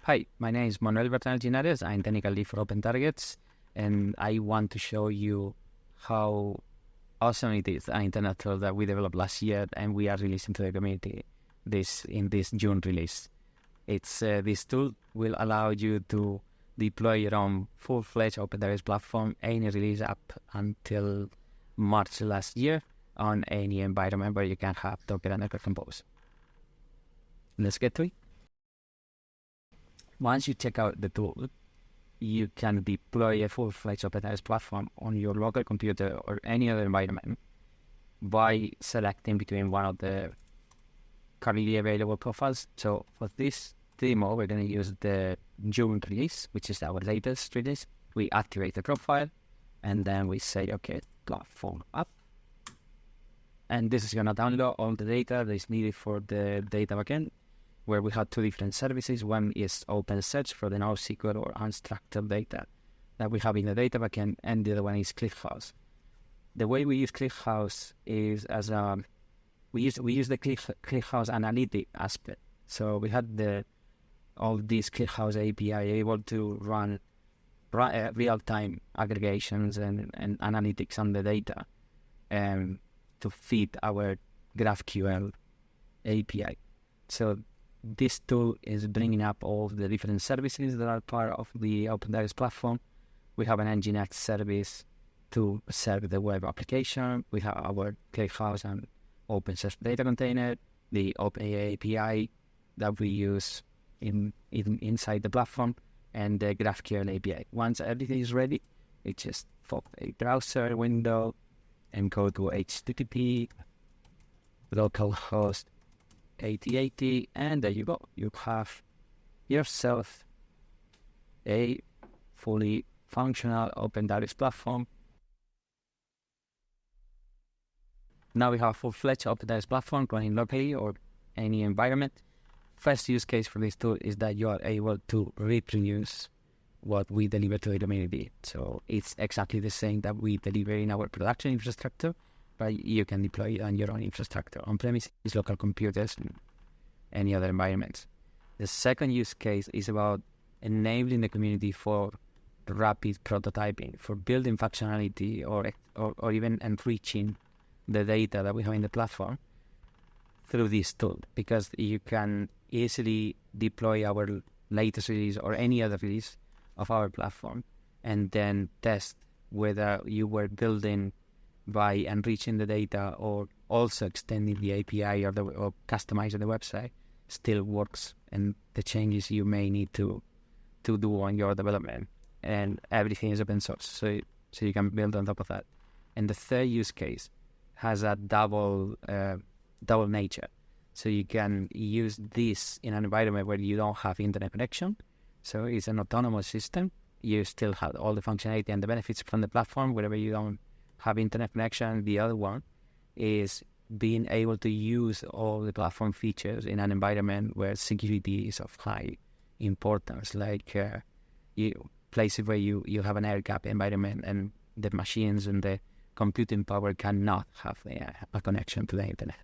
Hi, my name is Manuel Bertanel Ginares. I'm technical lead for Open Targets, and I want to show you how awesome it is, an internet tool that we developed last year, and we are releasing to the community this June release. This tool will allow you to deploy your own full-fledged Open Targets platform, any release up until March last year on any environment where you can have Docker and Docker Compose. Let's get to it. Once you check out the tool, you can deploy a full-fledged Open Targets platform on your local computer or any other environment by selecting between one of the currently available profiles. So for this demo, we're going to use the June release, which is our latest release. We activate the profile, and then we say, okay, platform up. And this is going to download all the data that is needed for the data backend, where we have two different services. One is OpenSearch for the NoSQL or unstructured data that we have in the data backend, and the other one is ClickHouse. The way we use ClickHouse is as we use the ClickHouse analytic aspect. So we had all these ClickHouse API able to run real-time aggregations and analytics on the data to feed our GraphQL API. So this tool is bringing up all the different services that are part of the Open Targets platform. We have an Nginx service to serve the web application. We have our ClickHouse and OpenSearch data container, the OpenAI API that we use inside the platform, and the GraphQL API. Once everything is ready, it just pop a browser window and go to HTTP localhost 8080, and there you go. You have yourself a fully functional Open Targets platform. Now we have a full-fledged Open Targets platform running locally or any environment. First use case for this tool is that you are able to reproduce what we deliver to the community. So it's exactly the same that we deliver in our production infrastructure, but you can deploy it on your own infrastructure, on-premises, local computers, and any other environments. The second use case is about enabling the community for rapid prototyping, for building functionality or even enriching the data that we have in the platform through this tool, because you can easily deploy our latest release or any other release of our platform and then test whether you were building by enriching the data or also extending the API or customizing the website still works, and the changes you may need to do on your development, and everything is open source, so you can build on top of that. And the third use case has a double nature. So you can use this in an environment where you don't have internet connection. So it's an autonomous system. You still have all the functionality and the benefits from the platform wherever you don't have internet connection. The other one is being able to use all the platform features in an environment where security is of high importance, like places where you have an air gap environment and the machines and the computing power cannot have a connection to the internet.